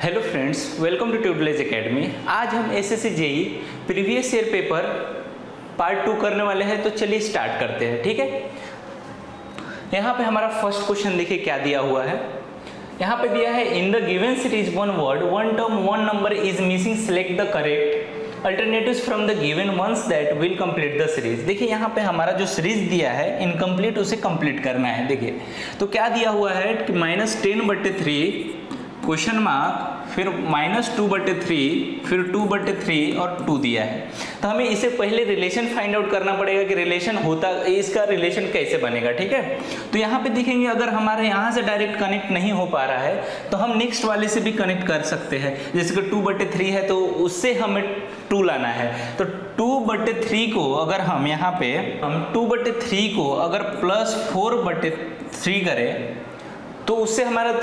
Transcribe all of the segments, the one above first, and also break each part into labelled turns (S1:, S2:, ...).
S1: Hello friends, welcome to tutorials academy. आज हम SSC JE previous year paper part 2 करने वाले हैं, तो चलिए स्टार्ट करते हैं। ठीक है, यहाँ पे हमारा फर्स्ट क्वेश्चन देखिए क्या दिया हुआ है। यहाँ पे दिया है in the given series one word one term one number is missing, select the correct alternatives from the given ones that will complete the series. देखिए यहाँ पे हमारा जो सीरीज दिया है इनकम्प्लीट, उसे कंप्लीट करना है। देखिए तो क्या दिया हुआ है कि -10/3 क्वेश्चन मार्क, फिर -2/3, फिर 2/3 और 2 दिया है। तो हमें इसे पहले रिलेशन फाइंड आउट करना पड़ेगा कि रिलेशन होता, इसका रिलेशन कैसे बनेगा। ठीक है, तो यहाँ पे देखेंगे अगर हमारे यहाँ से डायरेक्ट कनेक्ट नहीं हो पा रहा है तो हम नेक्स्ट वाले से भी कनेक्ट कर सकते हैं। जैसे कि 2/3 है तो उससे हमें 2 लाना है, तो 2/3 को अगर हम यहाँ पे 2/3 को अगर +4/3 करें तो उससे हमारा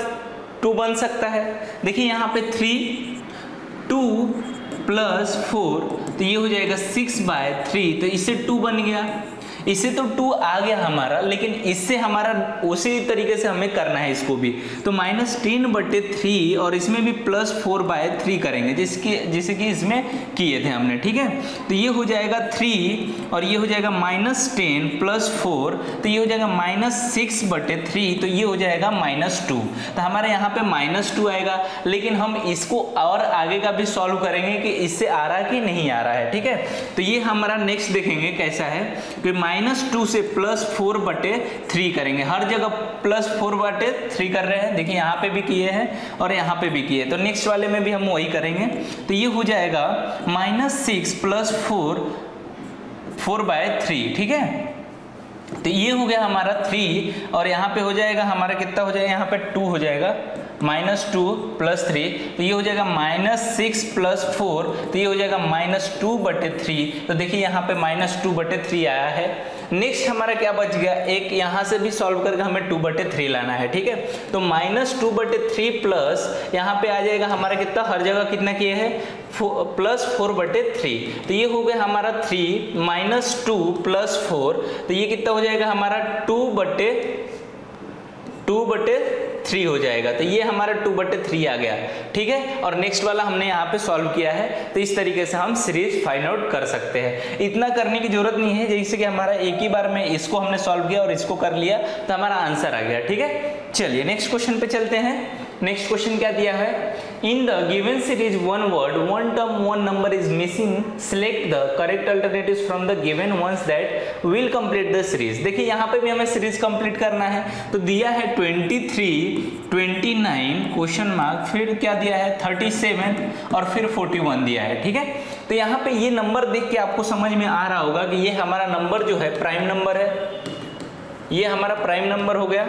S1: 2 बन सकता है। देखिए यहाँ पे 2 + 4 तो ये हो जाएगा 6/3, तो इससे 2 बन गया। इससे तो 2 आ गया हमारा, लेकिन इससे हमारा उसी तरीके से हमें करना है इसको भी। तो -10/3 और इसमें भी +4/3 करेंगे, जैसे कि इसमें किए थे हमने। ठीक है, तो ये हो जाएगा 3 और ये हो जाएगा -10 + 4 तो ये हो जाएगा -6/3, तो ये हो जाएगा -2। तो हमारे यहाँ पे -2 आएगा, लेकिन हम इसको और आगे का भी सॉल्व करेंगे कि इससे आ रहा है कि नहीं आ रहा है। ठीक है, तो ये हमारा नेक्स्ट देखेंगे कैसा है कि -2 से +4/3 करेंगे। हर जगह +4/3 कर रहे हैं, देखिए यहाँ पे भी किए हैं और यहाँ पे भी किए, तो नेक्स्ट वाले में भी हम वही करेंगे। तो ये हो जाएगा -6 + 4/3। ठीक है, तो ये हो गया हमारा 3 और यहाँ पे हो जाएगा हमारा कितना हो जाएगा, यहाँ पे 2 हो जाएगा, -2 + 3 तो ये हो जाएगा -6 + 4 तो ये हो जाएगा -2/3। तो देखिए यहाँ पे -2/3 आया है। नेक्स्ट हमारा क्या बच गया, एक यहाँ से भी सॉल्व करके हमें 2/3 लाना है। ठीक है, तो -2/3 प्लस यहाँ पे आ जाएगा हमारा कितना, हर जगह कितना किए हैं +4/3, तो ये हो गया हमारा 3 -2 + 4 तो ये कितना हो जाएगा हमारा 2/3 हो जाएगा। तो ये हमारा 2/3 आ गया। ठीक है, और नेक्स्ट वाला हमने यहाँ पे सॉल्व किया है। तो इस तरीके से हम सीरीज फाइंड आउट कर सकते हैं। इतना करने की जरूरत नहीं है, जैसे कि हमारा एक ही बार में इसको हमने सॉल्व किया और इसको कर लिया तो हमारा आंसर आ गया। ठीक है, चलिए नेक्स्ट क्वेश्चन पे चलते हैं। नेक्स्ट क्वेश्चन क्या दिया है, in the given series one word one term one number is missing, select the correct alternatives from the given ones that will complete the series. देखिए यहाँ पे भी हमें सीरीज कंप्लीट करना है, तो दिया है 23, 29 क्वेश्चन मार्क, फिर क्या दिया है 37 और फिर 41 दिया है। ठीक है, तो यहाँ पे ये नंबर देख के आपको समझ में आ रहा होगा कि ये हमारा नंबर जो है प्राइम नंबर है, ये हमारा प्राइम नंबर हो गया।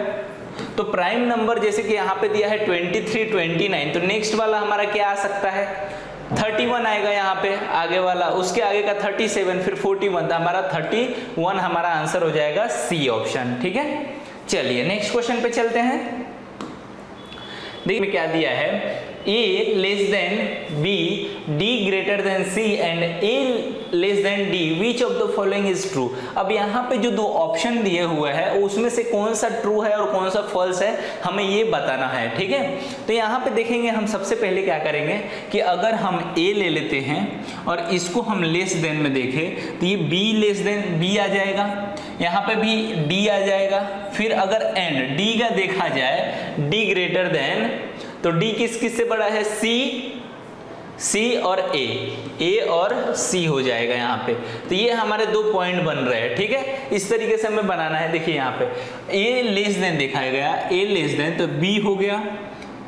S1: तो प्राइम नंबर जैसे कि यहाँ पे दिया है 23, 29, तो नेक्स्ट वाला हमारा क्या आ सकता है 31 आएगा यहाँ पे आगे वाला, उसके आगे का 37, फिर 41, तो हमारा 31 हमारा आंसर हो जाएगा सी ऑप्शन। ठीक है, चलिए नेक्स्ट क्वेश्चन पे चलते हैं। देखिए क्या दिया है, A B, D C and A D, which of the following is true। अब यहाँ पे जो 2 ऑप्शन दिए हुए हैं उसमें से कौन सा ट्रू है और कौन सा फॉल्स है हमें ये बताना है। ठीक है, तो यहाँ पे देखेंगे हम सबसे पहले क्या करेंगे कि अगर हम A ले लेते हैं और इसको हम लेस देन में देखें तो ये B आ जाएगा, यहाँ पे भी D आ जाएगा। फिर अगर एंड D का देखा जाए D तो D किस से बड़ा है, C और A और C हो जाएगा यहाँ पे। तो ये हमारे 2 पॉइंट बन रहे हैं। ठीक है, इस तरीके से हमें बनाना है। देखिए यहाँ पे A लेस देन दिखाया गया, A लेस देन तो B हो गया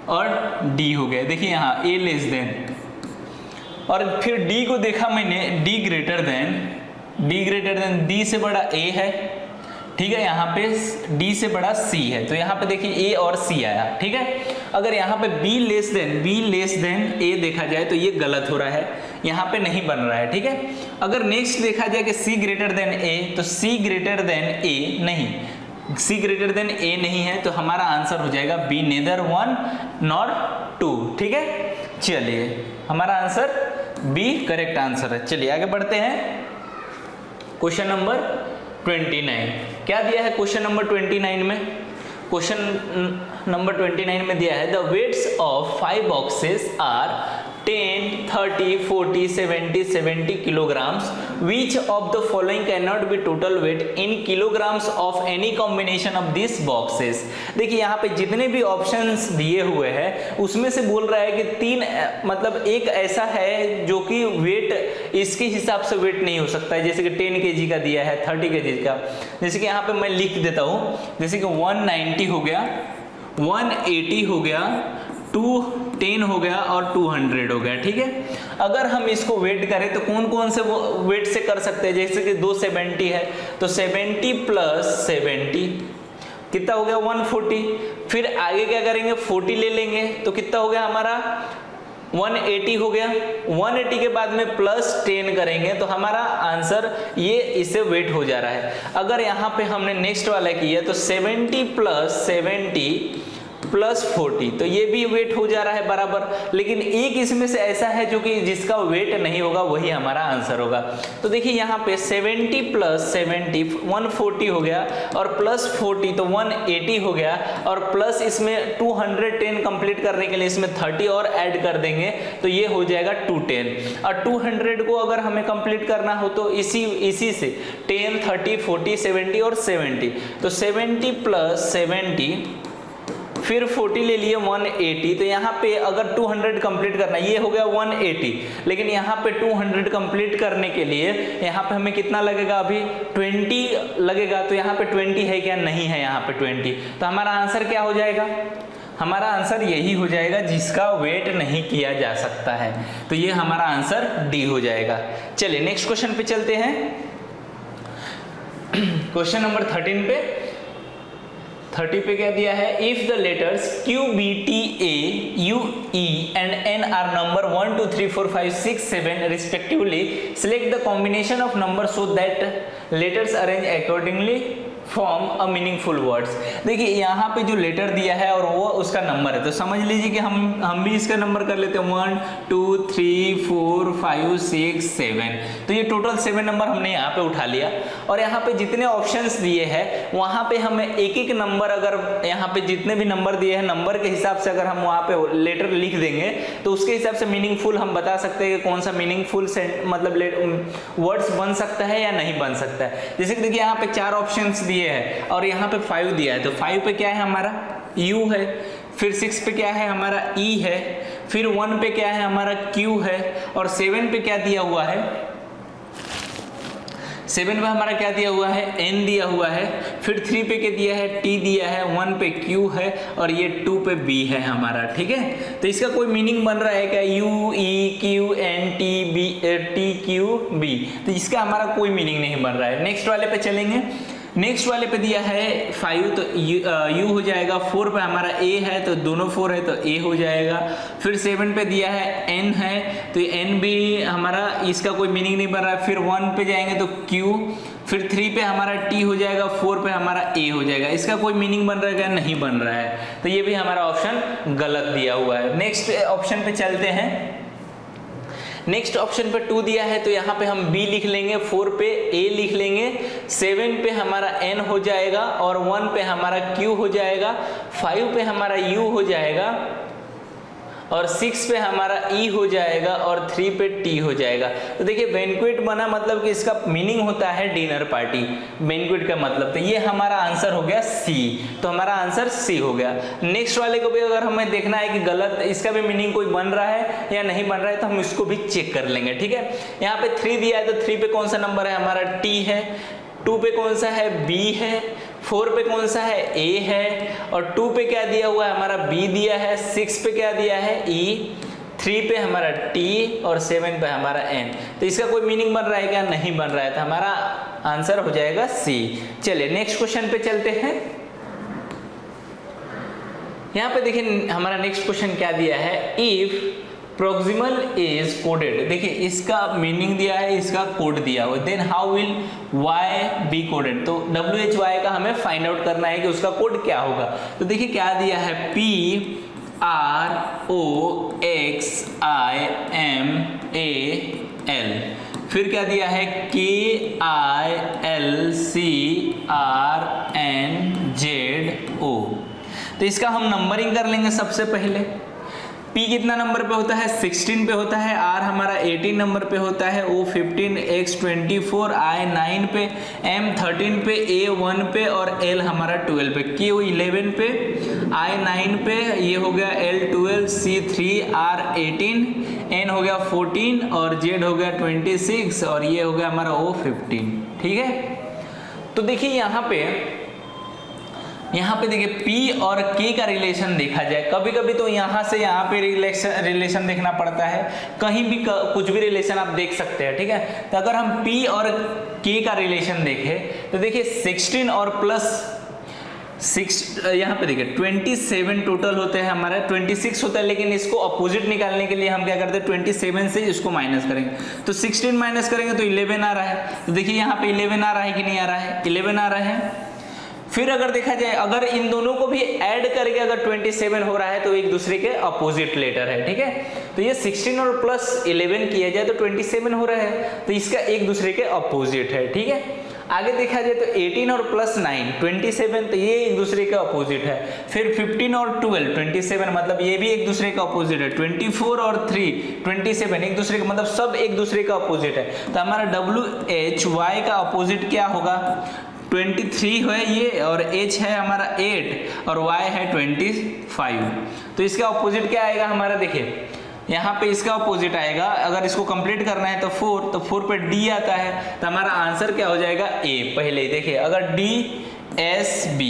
S1: और D हो गया। देखिए यहाँ A लेस देन और फिर D को देखा मैंने D ग्रेटर देन D से बड़ा A है। ठीक है, यहाँ पे D से बड़ा C है, तो यहाँ पे देखिए A और C आया। ठीक है, अगर यहाँ पे B लेस देन A देखा जाए तो ये गलत हो रहा है, यहाँ पे नहीं बन रहा है। ठीक है, अगर नेक्स्ट देखा जाए कि C ग्रेटर देन A तो C ग्रेटर देन A नहीं, C ग्रेटर देन A नहीं है, तो हमारा आंसर हो जाएगा B, neither 1 nor 2। ठीक है, चलिए हमारा आंसर B करेक्ट आंसर है। चलिए आगे बढ़ते हैं। क्वेश्चन नंबर 29 क्या दिया है क्वेश्चन नंबर 29 में, क्वेश्चन नंबर 29 में दिया है the weights of 5 boxes are 10, 30, 40, 70, 70 kilograms. Which of the following cannot be total weight in kilograms of any combination of these boxes? देखिए यहाँ पे जितने भी ऑप्शंस दिए हुए हैं उसमें से बोल रहा है कि तीन मतलब एक ऐसा है जो कि वेट इसके हिसाब से वेट नहीं हो सकता है, जैसे कि 10 kg का दिया है, 30 kg का। जैसे कि यहाँ पे मैं लिख देता हूँ, जैसे कि 190 हो गया, 180 हो गया, 210 हो गया और 200 हो गया। ठीक है, अगर हम इसको वेट करें तो कौन कौन से वो वेट से कर सकते हैं, जैसे कि 270 है तो 70 प्लस 70 कितना हो गया 140। फिर आगे क्या करेंगे 40 ले लेंगे तो कितना हो गया हमारा 180 हो गया। 180 के बाद में प्लस 10 करेंगे तो हमारा आंसर ये इससे वेट हो जा रहा है। अगर यहाँ पे हमने नेक्स्ट वाला किया तो 70 प्लस 70 प्लस 40 तो ये भी वेट हो जा रहा है बराबर, लेकिन एक इसमें से ऐसा है जो कि जिसका वेट नहीं होगा वही हमारा आंसर होगा। तो देखिए यहाँ पे 70 प्लस 70 140 हो गया और प्लस 40 तो 180 हो गया और प्लस इसमें 210 कंप्लीट करने के लिए इसमें 30 और ऐड कर देंगे तो ये हो जाएगा 210। और 200 को अगर हमें कंप्लीट करना हो तो इसी से 10, 30, 40, 70 और 70 तो 70 प्लस 70 फिर 40 ले लिए 180। तो यहाँ पे अगर 200 कंप्लीट करना, ये हो गया 180, लेकिन यहाँ पे 200 कंप्लीट करने के लिए यहाँ पे हमें कितना लगेगा, अभी 20 लगेगा। तो यहाँ पे 20 है क्या, नहीं है यहाँ पे 20। तो हमारा आंसर क्या हो जाएगा, हमारा आंसर यही हो जाएगा जिसका वेट नहीं किया जा सकता है। तो ये हमारा आंसर डी हो जाएगा। चलिए नेक्स्ट क्वेश्चन पे चलते हैं। क्वेश्चन नंबर 13 पे 30 पे क्या दिया है, if the letters Q, B, T, A, U, E and N are number 1, 2, 3, 4, 5, 6, 7 respectively, select the combination of numbers so that letters arrange accordingly form a meaningful words. देखिए यहाँ पे जो लेटर दिया है और वो उसका नंबर है, तो समझ लीजिए कि हम भी इसका नंबर कर लेते हैं 1, 2, 3, 4, 5, 6, 7। तो ये टोटल 7 नंबर हमने यहाँ पे उठा लिया और यहाँ पे जितने ऑप्शंस दिए हैं वहाँ पे हमें एक एक नंबर, अगर यहाँ पे जितने भी नंबर दिए हैं नंबर के हिसाब से अगर हम वहाँ पे लेटर लिख देंगे तो उसके हिसाब से मीनिंगफुल हम बता सकते हैं कि कौन सा मीनिंगफुल मतलब वर्ड्स बन सकता है या नहीं बन सकता है। जैसे कि देखिए यहाँ पे 4 ऑप्शंस दिए है और यहाँ पे 5 दिया है, तो 5 पे क्या है हमारा U है, फिर 6 पे क्या है हमारा E है, फिर 1 पे क्या है हमारा Q है और 7 पे क्या दिया हुआ है, 7 पे हमारा क्या दिया हुआ है N दिया हुआ है, फिर 3 पे क्या दिया है T दिया है, 1 पे Q है और ये 2 पे B है हमारा। ठीक है, तो इसका कोई मीनिंग बन रहा है क्या, U, E, Q, N, T, Q, B, तो इसका हमारा कोई मीनिंग नहीं बन रहा है। नेक्स्ट वाले पे चलेंगे। नेक्स्ट वाले पे दिया है 5 तो U हो जाएगा, 4 पे हमारा A है तो दोनों 4 है तो A हो जाएगा, फिर 7 पे दिया है N है तो N भी हमारा इसका कोई मीनिंग नहीं बन रहा है, फिर 1 पे जाएंगे तो Q, फिर 3 पे हमारा T हो जाएगा, 4 पे हमारा A हो जाएगा। इसका कोई मीनिंग बन रहा है क्या, नहीं बन रहा है, तो ये भी हमारा ऑप्शन गलत दिया हुआ है। नेक्स्ट ऑप्शन पे चलते हैं। नेक्स्ट ऑप्शन पे 2 दिया है तो यहाँ पे हम B लिख लेंगे, 4 पे A लिख लेंगे, 7 पे हमारा N हो जाएगा और 1 पे हमारा Q हो जाएगा, 5 पे हमारा U हो जाएगा और 6 पे हमारा E हो जाएगा और 3 पे T हो जाएगा। तो देखिए बैंक्वेट बना मतलब कि इसका मीनिंग होता है डिनर पार्टी, बैंक्वेट का मतलब, तो ये हमारा आंसर हो गया C। तो हमारा आंसर C हो गया। नेक्स्ट वाले को भी अगर हमें देखना है कि गलत इसका भी मीनिंग कोई बन रहा है या नहीं बन रहा है तो हम इसको भी चेक कर लेंगे। ठीक है, यहाँ पे 3 दिया है तो 3 पे कौन सा नंबर है हमारा T है, 2 पे कौन सा है B है, 4 पे कौन सा है A है और 2 पे क्या दिया हुआ है हमारा B दिया है, 6 पे क्या दिया है E, 3 पे हमारा T और 7 पे हमारा N। तो इसका कोई मीनिंग बन रहा है क्या, नहीं बन रहा है, तो हमारा आंसर हो जाएगा C। चलिए नेक्स्ट क्वेश्चन पे चलते हैं। यहाँ पे देखिए हमारा नेक्स्ट क्वेश्चन क्या दिया है, इफ प्रोक्सिमल इज कोडेड। देखिए इसका मीनिंग दिया है, इसका कोड दिया हुआ, then how will y be coded. तो WHY का हमें फाइंड आउट करना है कि उसका कोड क्या होगा। तो देखिए क्या दिया है, PROXIMAL, फिर क्या दिया है KILCRNZO। तो इसका हम नंबरिंग कर लेंगे सबसे पहले। P कितना नंबर पे होता है, 16 पे होता है, R हमारा 18 नंबर पे होता है, O 15, X 24, I 9 पे, M 13 पे, A 1 पे और L हमारा 12 पे, Q 11 पे, I 9 पे, ये हो गया L 12, C 3, R 18, N हो गया 14 और Z हो गया 26 और ये हो गया हमारा O 15। ठीक है, तो देखिए यहाँ पे देखिए P और K का रिलेशन देखा जाए, कभी कभी तो यहाँ से यहाँ पे रिलेशन देखना पड़ता है, कहीं भी कुछ भी रिलेशन आप देख सकते हैं। ठीक है, तो अगर हम P और K का रिलेशन देखें तो देखिए 16 और प्लस 6, यहाँ पे देखिए 27 टोटल होते हैं हमारे, 26 होता है, लेकिन इसको अपोजिट निकालने के लिए हम क्या करते हैं 27 से इसको माइनस करेंगे, तो 16 माइनस करेंगे तो 11 आ रहा है। तो देखिए यहाँ पे 11 आ रहा है कि नहीं आ रहा है, 11 आ रहा है। फिर अगर देखा जाए, अगर इन दोनों को भी ऐड करके अगर 27 हो रहा है तो एक दूसरे के अपोजिट लेटर है। ठीक है, तो ये 16 और प्लस 11 किया जाए तो 27 हो रहा है, तो इसका एक दूसरे के अपोजिट है। ठीक है, आगे देखा जाए तो 18 और प्लस 9 27, तो ये एक दूसरे का अपोजिट है। फिर 15 और 12 27, मतलब ये भी एक दूसरे का अपोजिट है। 24 और 3 27, एक दूसरे का, मतलब सब एक दूसरे का अपोजिट है। तो हमारा WHY का अपोजिट क्या होगा, 23 है ये, और H है हमारा 8 और Y है 25। तो इसका अपोजिट क्या आएगा हमारा, देखिए यहाँ पे इसका अपोजिट आएगा, अगर इसको कंप्लीट करना है तो 4, तो 4 पे D आता है, तो हमारा आंसर क्या हो जाएगा A। पहले देखिए अगर DSB,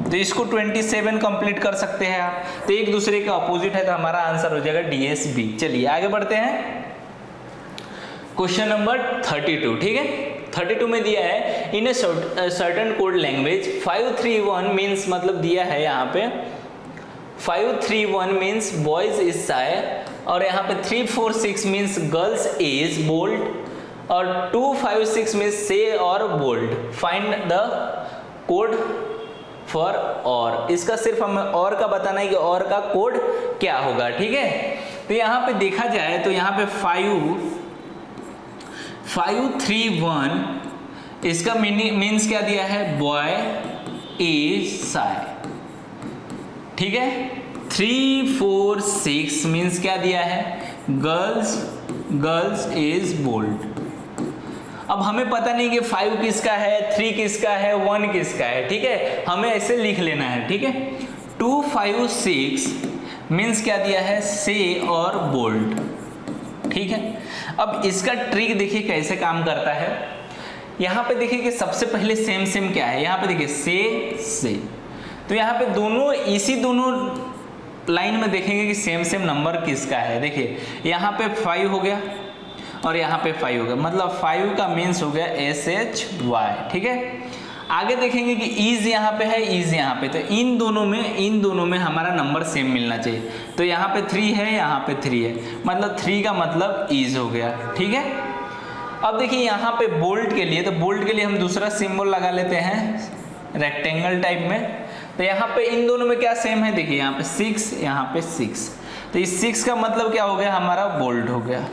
S1: तो इसको 27 कंप्लीट कर सकते हैं आप, तो एक दूसरे का अपोजिट है, तो हमारा आंसर हो जाएगा DSB। चलिए आगे बढ़ते हैं, क्वेश्चन नंबर 32। ठीक है, 32 में दिया है in certain code language 531 means, मतलब दिया है यहाँ पे 531 मीन्स बॉयज इज शाय, और यहाँ पे 346 मीन्स गर्ल्स इज बोल्ड, और 256 मीन्स से और bold. Find the code for और, इसका सिर्फ हमें और का बताना है कि और का कोड क्या होगा। ठीक है, तो यहाँ पे देखा जाए तो यहाँ पे 531 इसका मीन्स क्या दिया है, बॉय इज शाय। ठीक है, 346 मीन्स क्या दिया है, गर्ल्स इज बोल्ड। अब हमें पता नहीं कि 5 किसका है, 3 किसका है, 1 किसका है। ठीक है, हमें ऐसे लिख लेना है। ठीक है, 256 मीन्स क्या दिया है, से और बोल्ड। ठीक है, अब इसका ट्रिक देखिए कैसे काम करता है। यहाँ पे देखिए कि सबसे पहले सेम क्या है, यहाँ पे देखिए से, तो यहाँ पे दोनों इसी दोनों लाइन में देखेंगे कि सेम नंबर किसका है। देखिए यहाँ पे 5 हो गया और यहाँ पे 5 हो गया, मतलब 5 का मीन्स हो गया SHY। ठीक है, आगे देखेंगे कि इज यहाँ पे है, इज यहाँ पे, तो इन दोनों में हमारा नंबर सेम मिलना चाहिए। तो यहाँ पे 3 है, यहाँ पे 3 है, मतलब 3 का मतलब इज हो गया। ठीक है, अब देखिए यहाँ पे बोल्ड के लिए, तो बोल्ड के लिए हम दूसरा सिंबल लगा लेते हैं रेक्टेंगल टाइप में। तो यहाँ पे इन दोनों में क्या सेम है, देखिए यहाँ पे 6, यहाँ पे 6, तो इस 6 का मतलब क्या हो गया, हमारा बोल्ड हो गया।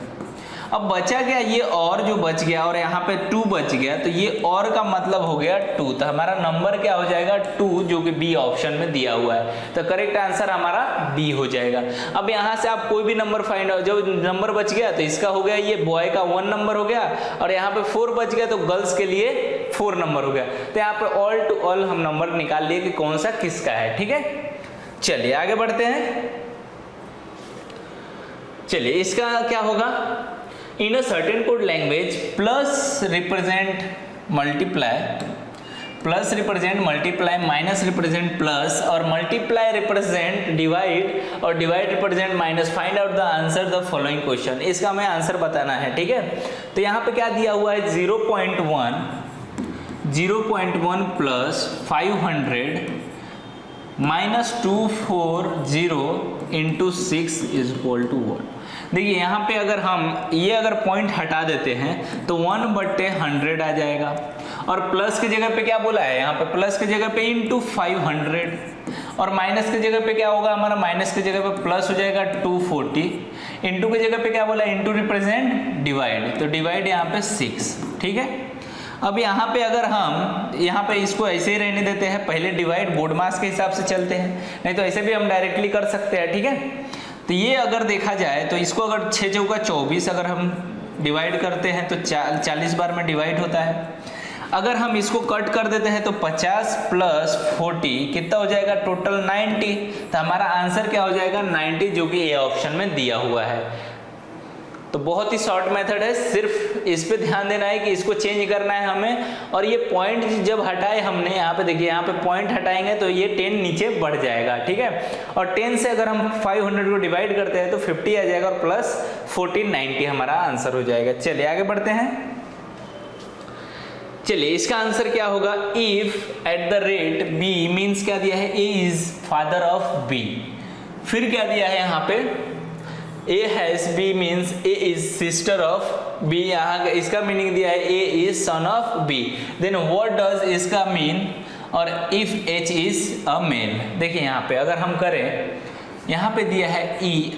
S1: अब बचा क्या, ये और जो बच गया, और यहाँ पे 2 बच गया, तो ये और का मतलब हो गया 2, तो हमारा नंबर क्या हो जाएगा 2, जो कि बी ऑप्शन में दिया हुआ है। तो करेक्ट आंसर हमारा बी हो जाएगा। अब यहाँ से आप कोई भी नंबर फाइंड, जो नंबर बच गया तो इसका हो गया, ये बॉय का 1 नंबर हो गया, और यहाँ पे 4 बच गया तो गर्ल्स के लिए 4 नंबर हो गया। तो यहाँ पे ऑल टू ऑल हम नंबर निकाल लिए कि कौन सा किसका है। ठीक है, चलिए आगे बढ़ते हैं। चलिए इसका क्या होगा, in a certain code language plus represent multiply, plus represent multiply, minus represent plus, और multiply represent divide, और divide represent minus, find out the answer the following question। इसका हमें आंसर बताना है। ठीक है, तो यहाँ पे क्या दिया हुआ है, 0.1 plus 500 minus 240 into 6 is equal to 1। देखिए यहाँ पे अगर हम ये अगर पॉइंट हटा देते हैं तो 1/100 आ जाएगा, और प्लस की जगह पे क्या बोला है, यहाँ पे प्लस की जगह पे इंटू 500, और माइनस की जगह पे क्या होगा हमारा, माइनस की जगह पे प्लस हो जाएगा 240, इंटू की जगह पे क्या बोला, इंटू रिप्रेजेंट डिवाइड, तो डिवाइड यहाँ पे 6। ठीक है, अब यहाँ पे अगर हम यहाँ पे इसको ऐसे ही रहने देते हैं, पहले डिवाइड बोर्ड मास के हिसाब से चलते हैं, नहीं तो ऐसे भी हम डायरेक्टली कर सकते हैं, ठीक है। तो ये अगर देखा जाए तो इसको अगर 6 चौका 24 अगर हम डिवाइड करते हैं तो 40 बार में डिवाइड होता है। अगर हम इसको कट कर देते हैं तो 50 प्लस 40 कितना हो जाएगा, टोटल 90। तो हमारा आंसर क्या हो जाएगा, 90, जो कि ए ऑप्शन में दिया हुआ है। तो बहुत ही शॉर्ट मेथड है, सिर्फ इस पे ध्यान देना है कि इसको चेंज करना है हमें। और ये पॉइंट जब हटाए हमने, यहाँ पे देखिए, यहाँ पे पॉइंट हटाएंगे तो ये 10 नीचे बढ़ जाएगा, ठीक है। और 10 से अगर हम 500 को डिवाइड करते हैं तो 50 आ जाएगा और प्लस 14 90 हमारा आंसर हो जाएगा। चलिए आगे बढ़ते हैं। चलिए इसका आंसर क्या होगा, if at the rate B means क्या दिया है, A is father of B. फिर क्या दिया है यहाँ पे, A has B means A is sister of B, यहाँ इसका मीनिंग दिया है A is son of B। Then what does इसका मीन, और if H is a male। देखिए यहाँ पे अगर हम करें, यहाँ पे दिया है E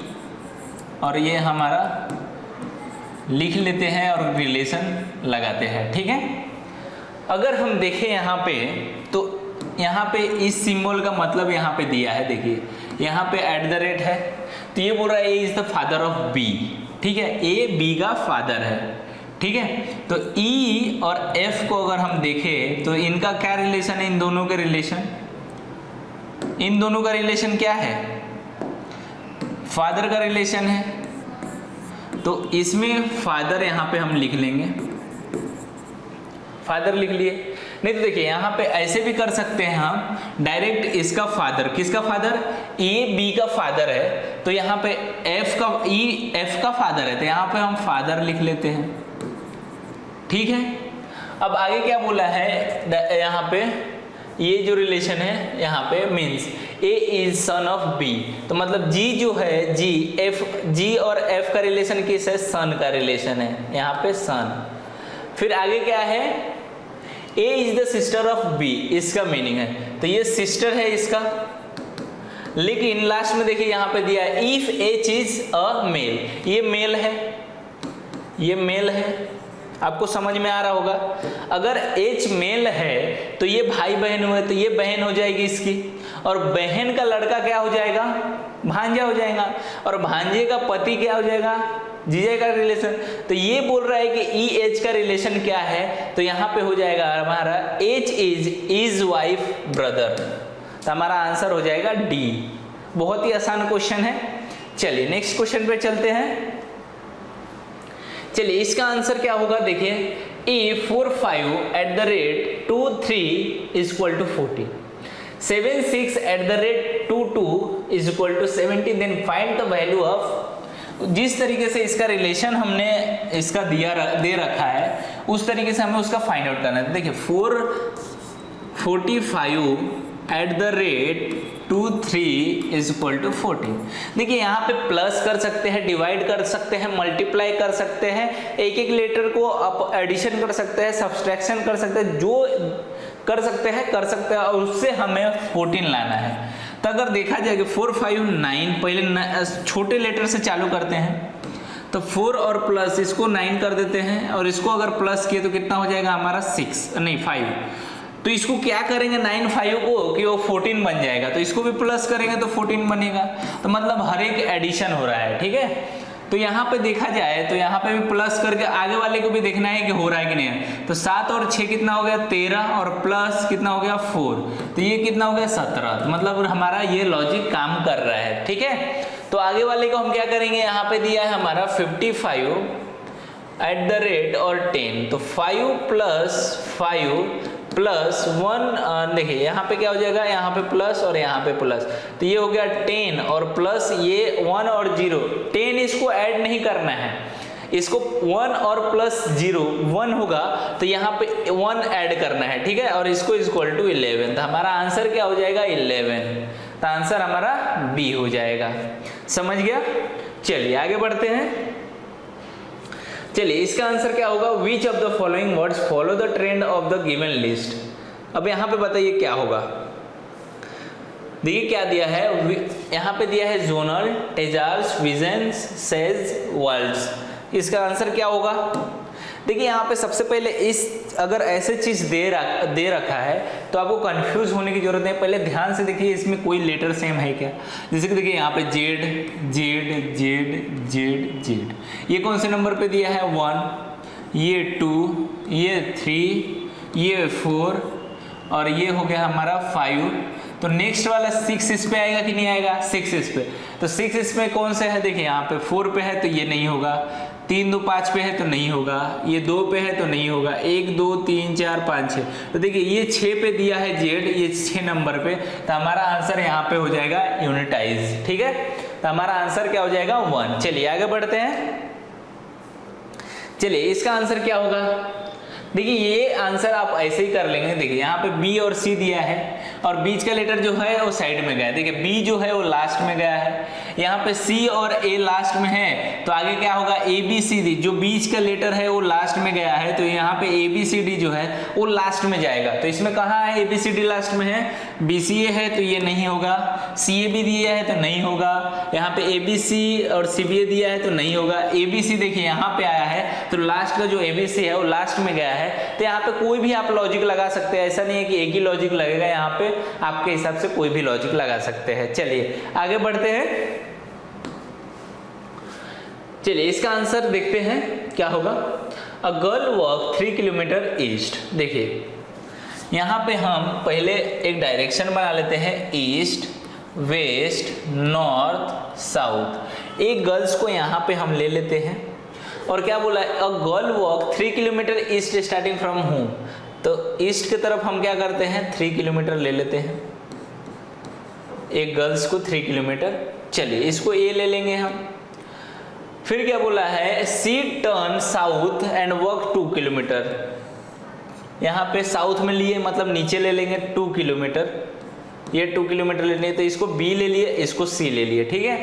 S1: और ये हमारा लिख लेते हैं और रिलेशन लगाते हैं, ठीक है। अगर हम देखें यहाँ पे तो यहाँ पे इस सिंबल का मतलब यहाँ पे दिया है, देखिए यहाँ पे एट द रेट है, तो ये बोल रहा है A is the father of B, ठीक है, ए बी का फादर है, ठीक है। तो ई और एफ को अगर हम देखें तो इनका क्या रिलेशन है, इन दोनों के रिलेशन, इन दोनों का रिलेशन क्या है, फादर का रिलेशन है। तो इसमें फादर यहाँ पे हम लिख लेंगे, फादर लिख लिए। नहीं तो देखिए यहाँ पे ऐसे भी कर सकते हैं हम डायरेक्ट, इसका फादर, किसका फादर, ए बी का फादर है, तो यहाँ पे एफ का, ई एफ का फादर है, तो यहाँ पे हम फादर लिख लेते हैं, ठीक है। अब आगे क्या बोला है यहाँ पे, ये जो रिलेशन है यहाँ पे means A is son of B, तो मतलब जी जो है, जी एफ, जी और एफ का रिलेशन किस है, सन का रिलेशन है, यहाँ पे सन। फिर आगे क्या है, A is the sister of B, इसका मीनिंग है, तो ये सिस्टर है इसका। लेकिन लास्ट में देखिए यहाँ पे दिया है if H is a male, ये मेल है, ये मेल है, आपको समझ में आ रहा होगा। अगर H मेल है तो ये भाई बहन हुए, तो ये बहन हो जाएगी इसकी, और बहन का लड़का क्या हो जाएगा, भांजा हो जाएगा, और भांजे का पति क्या हो जाएगा, जीजा का रिलेशन। तो ये बोल रहा है कि ई एच का रिलेशन क्या है, तो यहाँ पे हो जाएगा हमारा एच इज वाइफ ब्रदर, तो हमारा आंसर हो जाएगा डी। बहुत ही आसान क्वेश्चन है। चलिए नेक्स्ट क्वेश्चन पे चलते हैं। चलिए इसका आंसर क्या होगा, देखिए if 4 5 at the rate 2 3 is equal to 40, 7 6 at the rate 2 2 is equal to 70, then find the value of, जिस तरीके से इसका रिलेशन हमने इसका दे रखा है उस तरीके से हमें उसका फाइंड आउट करना है। देखिए 445 at the rate 2 3 is equal to 40। देखिए यहाँ पे प्लस कर सकते हैं, डिवाइड कर सकते हैं, मल्टीप्लाई कर सकते हैं, एक एक लेटर को आप एडिशन कर सकते हैं, सब्सट्रैक्शन कर सकते हैं, जो कर सकते हैं और उससे हमें 14 लाना है। तो अगर देखा जाए कि 4 5 9, पहले छोटे लेटर से चालू करते हैं, तो 4 और प्लस इसको 9 कर देते हैं, और इसको अगर प्लस किए तो कितना हो जाएगा हमारा 5। तो इसको क्या करेंगे 9 5 को कि वो 14 बन जाएगा, तो इसको भी प्लस करेंगे तो 14 बनेगा। तो मतलब हर एक एडिशन हो रहा है, ठीक है। तो यहाँ पे देखा जाए तो यहाँ पे भी प्लस करके आगे वाले को भी देखना है कि हो रहा है कि नहीं है। तो 7 और 6 कितना हो गया 13, और प्लस कितना हो गया 4, तो ये कितना हो गया 17। तो मतलब हमारा ये लॉजिक काम कर रहा है, ठीक है। तो आगे वाले को हम क्या करेंगे, यहाँ पे दिया है हमारा 55 एट द रेट और 10, तो 5 प्लस 5 प्लस 1, देखिए यहाँ पे क्या हो जाएगा, यहाँ पे प्लस और यहाँ पे प्लस, तो ये हो गया 10 और प्लस ये 1 और 0। 10 इसको ऐड नहीं करना है, इसको 1 और प्लस 0 1 होगा, तो यहाँ पे 1 ऐड करना है, ठीक है। और इसको इक्वल टू 11, तो हमारा आंसर क्या हो जाएगा 11, तो आंसर हमारा बी हो जाएगा। समझ गया। चलिए आगे बढ़ते हैं। चलिए इसका आंसर क्या होगा, which of the following words follow the trend of the given list. अब यहाँ पे बताइए क्या होगा। देखिए क्या दिया है, यहाँ पे दिया है जोनल, टेजार्स, विजन्स, सेज, वर्ल्ड्स। इसका आंसर क्या होगा, देखिए यहाँ पे सबसे पहले इस अगर ऐसे चीज दे रखा है तो आपको कंफ्यूज होने की जरूरत नहीं, पहले ध्यान से देखिए इसमें कोई लेटर सेम है क्या। जैसे कि देखिए यहाँ पे Z Z Z Z Z, ये कौन से नंबर पे दिया है 1, ये 2, ये 3, ये 4 और ये हो गया हमारा 5। तो नेक्स्ट वाला 6 इस पे आएगा कि नहीं आएगा, 6 इस पे। तो 6 इसमें कौन से है, देखिए यहाँ पे 4 पे है तो ये नहीं होगा, 3 2 5 पे है तो नहीं होगा, ये 2 पे है तो नहीं होगा, 1 2 3 4 5 6। तो देखिए ये 6 पे दिया है जेड, ये 6 नंबर पे, तो हमारा आंसर यहाँ पे हो जाएगा यूनिटाइज। ठीक है, तो हमारा आंसर क्या हो जाएगा 1। चलिए आगे बढ़ते हैं। चलिए इसका आंसर क्या होगा, देखिए ये आंसर आप ऐसे ही कर लेंगे। देखिए यहाँ पे बी और सी दिया है और बीच का लेटर जो है वो साइड में गया है। देखिए बी जो है वो लास्ट में गया है, यहाँ पे सी और ए लास्ट में है, तो आगे क्या होगा ए बी सी डी, जो बीच का लेटर है वो लास्ट में गया है, तो यहाँ पे ए बी सी डी जो है वो लास्ट में जाएगा। तो इसमें कहाँ है, A B C D last में है, बी सी ए है तो ये नहीं होगा, सी ए बी दिया है तो नहीं होगा, यहाँ पे ए बी सी और सी बी ए दिया है तो नहीं होगा, ए बी सी देखिए यहाँ पे आया है तो लास्ट का जो ए बी सी है वो लास्ट में गया है। तो यहाँ पे कोई भी आप लॉजिक लगा सकते हैं, ऐसा नहीं है कि एक ही लॉजिक लगेगा, यहाँ पे आपके हिसाब से कोई भी लॉजिक लगा सकते हैं। चलिए आगे बढ़ते हैं। चलिए इसका आंसर देखते हैं क्या होगा। A girl walk 3 kilometre east. देखिए यहाँ पे हम पहले एक डायरेक्शन बना लेते हैं, ईस्ट वेस्ट नॉर्थ साउथ। एक गर्ल्स को यहाँ पे हम ले लेते हैं और क्या बोला है, a girl walk 3 kilometre east starting from home. तो ईस्ट की तरफ हम क्या करते हैं 3 किलोमीटर ले लेते हैं, एक गर्ल्स को 3 किलोमीटर। चलिए इसको ए ले लेंगे हम। फिर क्या बोला है, C turn south and walk 2 kilometre. यहाँ पे साउथ में लिए मतलब नीचे ले लेंगे 2 किलोमीटर, ये 2 किलोमीटर ले लिए, तो इसको बी ले लिए, इसको सी ले लिए। ठीक है,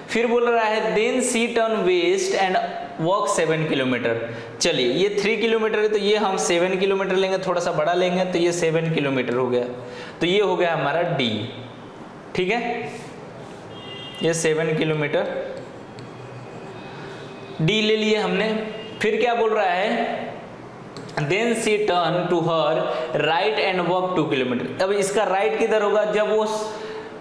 S1: फिर बोल रहा है then C turn west and walk 7 kilometre. चलिए ये 3 किलोमीटर है तो ये हम 7 किलोमीटर लेंगे, थोड़ा सा बड़ा लेंगे तो ये 7 किलोमीटर हो गया, तो ये हो गया हमारा डी। ठीक है, ये 7 किलोमीटर डी ले लिए हमने। फिर क्या बोल रहा है, then C turn to her right and walk 2 kilometre. अब इसका राइट किधर होगा, जब वो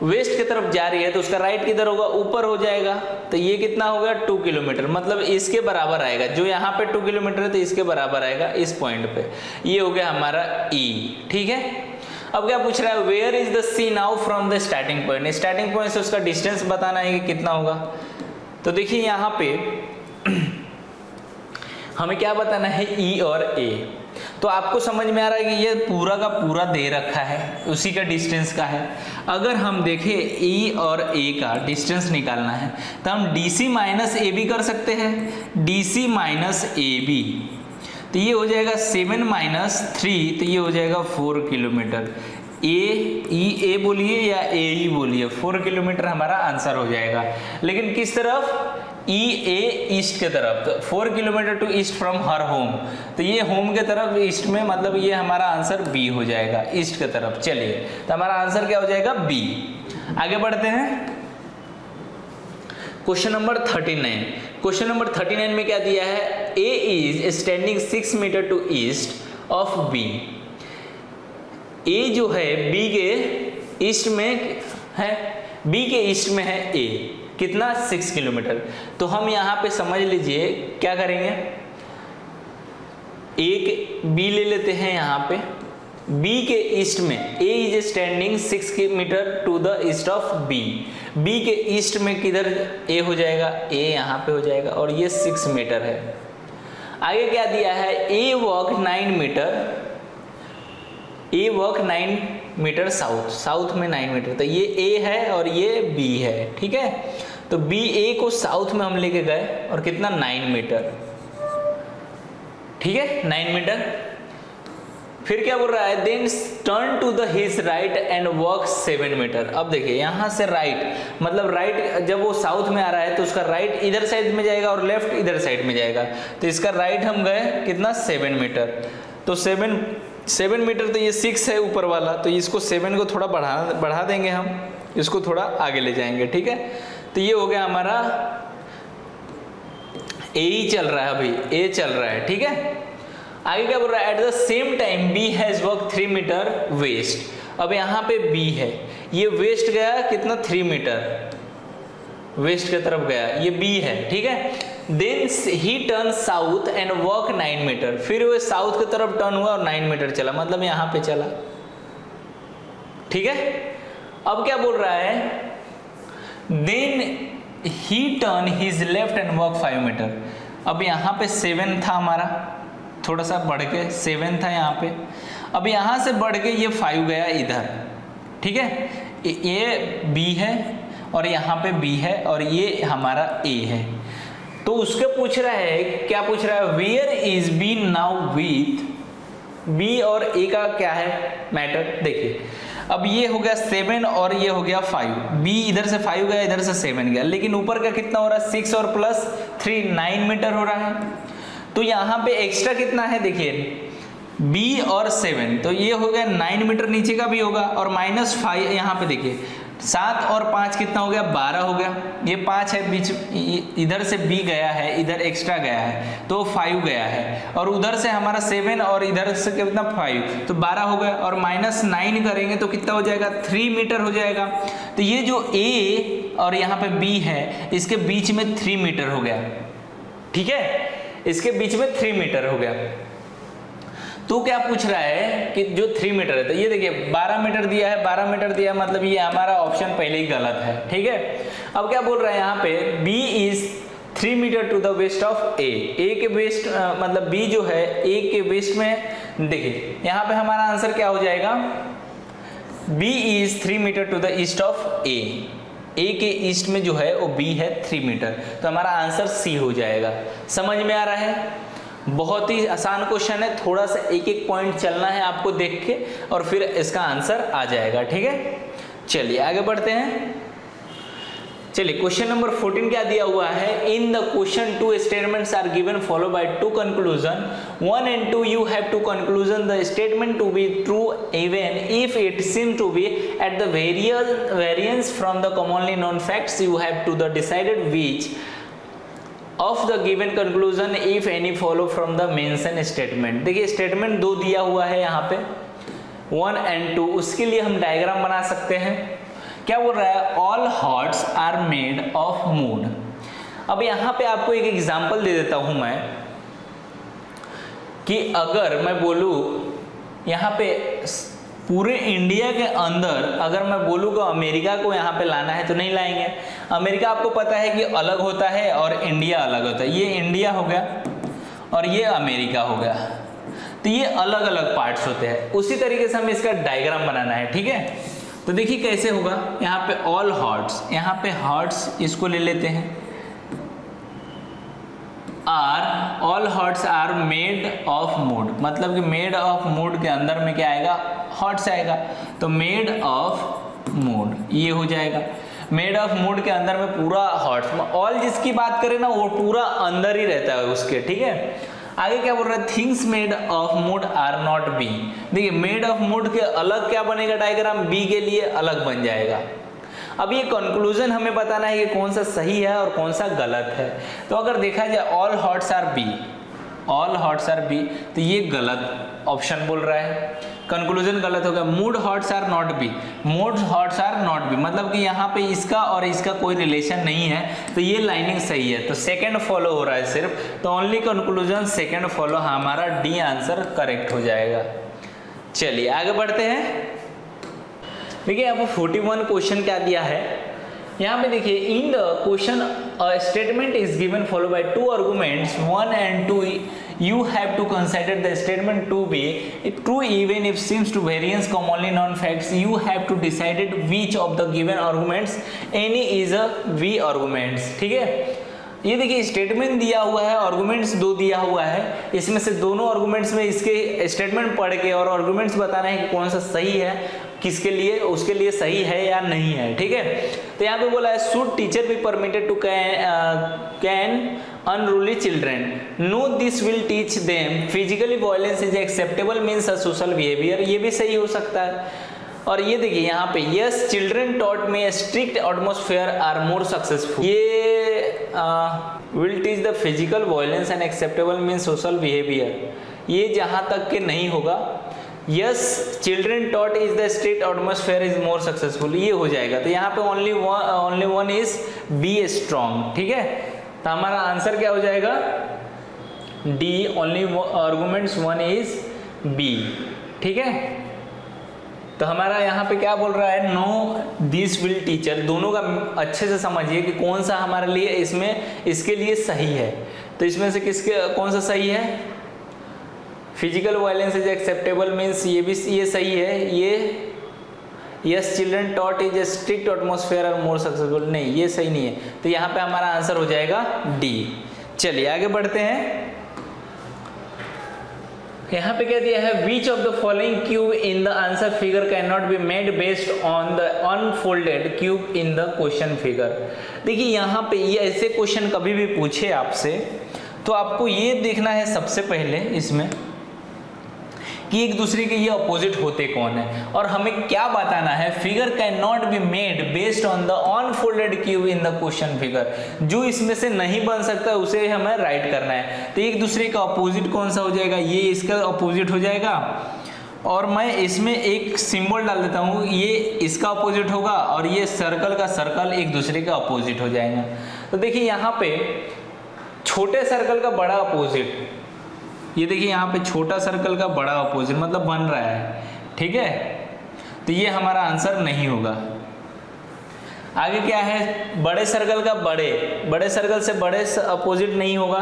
S1: वेस्ट की तरफ जा रही है तो उसका राइट किधर होगा, ऊपर हो जाएगा, तो ये कितना हो गया 2 किलोमीटर, मतलब इसके बराबर आएगा। जो यहाँ पे 2 किलोमीटर है तो इसके बराबर आएगा इस पॉइंट पे, ये हो गया हमारा ई। ठीक है, अब क्या पूछ रहा है, where is the C now from the starting point. Starting point से उसका डिस्टेंस बताना है कि कितना होगा। तो देखिए यहाँ पे हमें क्या बताना है, ई और ए। तो आपको समझ में आ रहा है कि ये पूरा का पूरा दे रखा है, उसी का डिस्टेंस का है। अगर हम देखें ई और ए का डिस्टेंस निकालना है तो हम D C minus A B कर सकते हैं, D C minus A B, तो ये हो जाएगा 7 माइनस 3, तो ये हो जाएगा 4 किलोमीटर। ए बोलिए या ए ई बोलिए, 4 किलोमीटर हमारा आंसर हो जाएगा। लेकिन किस तरफ, ई ए ईस्ट के तरफ, तो 4 kilometre to east from her home, तो ये होम के तरफ ईस्ट में, मतलब ये हमारा आंसर बी हो जाएगा, ईस्ट के तरफ। चलिए तो हमारा आंसर क्या हो जाएगा, बी। आगे बढ़ते हैं क्वेश्चन नंबर 39। क्वेश्चन नंबर 39 में क्या दिया है, A is standing 6 metre to east of B. A जो है बी के ईस्ट में है, बी के ईस्ट में है ए, कितना 6 किलोमीटर। तो हम यहाँ पे समझ लीजिए क्या करेंगे, एक बी ले लेते हैं यहाँ पे, बी के ईस्ट में A is standing 6 metre to the east of B. B के ईस्ट में किधर ए हो जाएगा, ए यहाँ पे हो जाएगा और ये 6 मीटर है। आगे क्या दिया है, A walk 9 metre, A walk 9 metre south, south में 9 मीटर, तो ये ए है और ये बी है। ठीक है, तो बी ए को साउथ में हम लेके गए और कितना 9 मीटर। ठीक है, 9 मीटर। फिर क्या बोल रहा है, then turn to the his right and walk 7 metre. अब देखिए यहाँ से राइट, मतलब राइट जब वो साउथ में आ रहा है तो उसका राइट इधर साइड में जाएगा और लेफ्ट इधर साइड में जाएगा, तो इसका राइट हम गए कितना 7 मीटर। तो 7 मीटर, तो ये 6 है ऊपर वाला, तो इसको 7 को थोड़ा बढ़ा देंगे हम, इसको थोड़ा आगे ले जाएंगे। ठीक है, तो ये हो गया हमारा ए ही चल रहा है अभी, ए चल रहा है, ठीक है। आगे क्या बोल रहा है, at the same time B has work 3 metre west. अब यहाँ पे बी है, ये वेस्ट गया कितना 3 मीटर वेस्ट की तरफ गया, ये बी है, ठीक है। Then he turn south and work 9 metre, फिर वो साउथ की तरफ टर्न हुआ और 9 मीटर चला, मतलब यहाँ पे चला, ठीक है। अब क्या बोल रहा है, then he turn his left and work 5 metre. अब यहाँ पे 7 था हमारा, थोड़ा सा बढ़ के 7 था यहाँ पे, अब यहाँ से बढ़ के ये 5 गया इधर, ठीक है। ये बी है और यहाँ पे बी है और ये हमारा ए है। तो उसके पूछ रहा है, क्या पूछ रहा है, where is B now with B और ए का क्या है मैटर। देखिए अब ये हो गया 7 और ये हो गया 5, बी इधर से 5 गया, इधर से 7 गया, लेकिन ऊपर का कितना हो रहा है 6 और प्लस 3 9 मीटर हो रहा है। तो यहाँ पे एक्स्ट्रा कितना है, देखिए बी और 7, तो ये हो गया 9 मीटर, नीचे का भी होगा, और -5 यहाँ पे देखिए 7 और 5 कितना हो गया 12 हो गया, ये 5 है बीच, इधर से बी गया है, इधर एक्स्ट्रा गया है तो 5 गया है, और उधर से हमारा 7 और इधर से कितना 5, तो 12 हो गया, और -9 करेंगे तो कितना हो जाएगा 3 मीटर हो जाएगा। तो ये जो ए और यहाँ पे बी है इसके बीच में 3 मीटर हो गया, ठीक है, इसके बीच में 3 मीटर हो गया। तो क्या पूछ रहा है कि जो 3 मीटर है, तो ये देखिए 12 मीटर दिया है, 12 मीटर दिया है, मतलब ये हमारा ऑप्शन पहले ही गलत है, ठीक है। अब क्या बोल रहा है यहाँ पे, B is 3 metre to the west of A, A के वेस्ट मतलब B जो है A के वेस्ट में, देखिए यहाँ पे हमारा आंसर क्या हो जाएगा, B is 3 metre to the east of A, A के ईस्ट में जो है वो B है 3 मीटर, तो हमारा आंसर C हो जाएगा। समझ में आ रहा है, बहुत ही आसान क्वेश्चन है, थोड़ा सा एक एक पॉइंट चलना है आपको देख के और फिर इसका आंसर आ जाएगा, ठीक है। चलिए आगे बढ़ते हैं। चलिए क्वेश्चन नंबर 14 क्या दिया हुआ है, in the question 2 statements are given follow by 2 conclusion 1 and 2 you have to conclusion the statement to be true even if it seems to be at the variance from the commonly known facts you have to the decided which of the given conclusion if any follow from the mention statement। देखिए statement 2 दिया हुआ है यहाँ पे 1 and 2, उसके लिए हम diagram बना सकते हैं। क्या बोल रहा है, all hearts are made of mood. अब यहाँ पे आपको एक एग्जांपल दे देता हूँ मैं, कि अगर मैं बोलूँ यहाँ पे पूरे इंडिया के अंदर अगर मैं बोलूँ कि अमेरिका को यहाँ पे लाना है तो नहीं लाएंगे। अमेरिका आपको पता है कि अलग होता है और इंडिया अलग होता है, ये इंडिया हो गया और ये अमेरिका हो गया, तो ये अलग अलग पार्ट्स होते हैं। उसी तरीके से हमें इसका डायग्राम बनाना है, ठीक है। तो देखिए कैसे होगा, यहाँ पे ऑल हार्ट्स, यहाँ पे हार्ट्स इसको ले लेते हैं, are all hearts are made of mood, मतलब कि मेड ऑफ मूड के अंदर में क्या आएगा, हार्ट्स आएगा, तो मेड ऑफ मूड ये हो जाएगा। मेड ऑफ मूड के अंदर में पूरा हार्ट्स, ऑल जिसकी बात करें ना वो पूरा अंदर ही रहता है उसके, ठीक है। आगे क्या बोल रहा है, things made of mood are not B. देखिए मेड ऑफ मूड के अलग क्या बनेगा डायग्राम, बी के लिए अलग बन जाएगा। अब ये कंक्लूजन हमें बताना है कि कौन सा सही है और कौन सा गलत है। तो अगर देखा जाए all hearts are B, all hearts are B, तो ये गलत ऑप्शन बोल रहा है, कंक्लूजन गलत होगा। Mood hearts are not B, mood hearts are not B, मतलब कि यहाँ पे इसका और इसका कोई रिलेशन नहीं है, तो ये लाइनिंग सही है। तो सेकंड फॉलो हो रहा है सिर्फ, तो ओनली कंक्लूजन सेकंड फॉलो, हमारा डी आंसर करेक्ट हो जाएगा। चलिए आगे बढ़ते हैं। देखिए यहाँ पर 41 क्वेश्चन क्या दिया है, यहाँ पे देखिए इन the question statement is given follow by 2 arguments 1 and 2 you have to consider the statement to be true even if seems to variance commonly known facts you have to decide which of the given arguments any is a v arguments, ठीक है। ये देखिए statement दिया हुआ है, arguments 2 दिया हुआ है, इसमें से दोनों आर्गुमेंट्स में इसके स्टेटमेंट पढ़ के और आर्गुमेंट्स बताना है कि कौन सा सही है, किसके लिए, उसके लिए सही है या नहीं है, ठीक है। तो यहाँ पे बोला है should teacher be permitted to cane unruly children, no this will teach them physically violence is acceptable means a social behaviour, ये भी सही हो सकता है। और ये देखिए यहाँ पे यस चिल्ड्रेन टॉट में strict atmosphere are more successful, ये will teach the physical violence and acceptable mean social behaviour, ये जहाँ तक के नहीं होगा। Yes children taught is the strict atmosphere is more successful, ये हो जाएगा। तो यहाँ पे only one is be strong, ठीक है। तो हमारा आंसर क्या हो जाएगा, D, only arguments one is B, ठीक है। तो हमारा यहाँ पे क्या बोल रहा है, नो दिस विल टीचर, दोनों का अच्छे से समझिए कि कौन सा हमारे लिए इसमें इसके लिए सही है। तो इसमें से किसके कौन सा सही है, physical violence is acceptable means ये भी ये सही है। ये yes children taught is a strict atmosphere और मोर सक्सेसफुल, नहीं ये सही नहीं है। तो यहाँ पे हमारा आंसर हो जाएगा डी। चलिए आगे बढ़ते हैं। यहाँ पे क्या दिया है, which of the following cube in the answer figure can not be made based on the unfolded cube in the question figure. देखिए यहाँ पे ये ऐसे क्वेश्चन कभी भी पूछे आपसे तो आपको ये देखना है सबसे पहले इसमें कि एक दूसरे के ये अपोजिट होते कौन है, और हमें क्या बताना है, figure can not be made based on the unfolded cube in the question figure, जो इसमें से नहीं बन सकता उसे हमें राइट करना है। तो एक दूसरे का अपोजिट कौन सा हो जाएगा, ये इसका अपोजिट हो जाएगा, और मैं इसमें एक सिंबल डाल देता हूँ, ये इसका अपोजिट होगा और ये सर्कल का सर्कल एक दूसरे का अपोजिट हो जाएगा। तो देखिए यहाँ पे छोटे सर्कल का बड़ा अपोजिट, ये देखिए यहाँ पे छोटा सर्कल का बड़ा अपोजिट मतलब बन रहा है, ठीक है। तो ये हमारा आंसर नहीं होगा। आगे क्या है, बड़े सर्कल का बड़े सर्कल से बड़े अपोजिट नहीं होगा।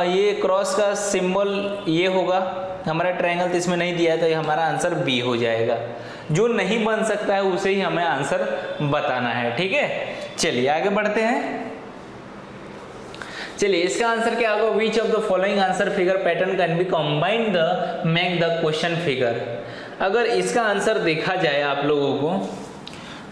S1: ये क्रॉस का सिंबल ये होगा, हमारा ट्रायंगल तो इसमें नहीं दिया है, तो ये हमारा आंसर बी हो जाएगा। जो नहीं बन सकता है उसे ही हमें आंसर बताना है, ठीक है। चलिए आगे बढ़ते हैं। चलिए इसका आंसर क्या होगा, which of the following answer figure pattern can be combined the make the question figure. अगर इसका आंसर देखा जाए आप लोगों को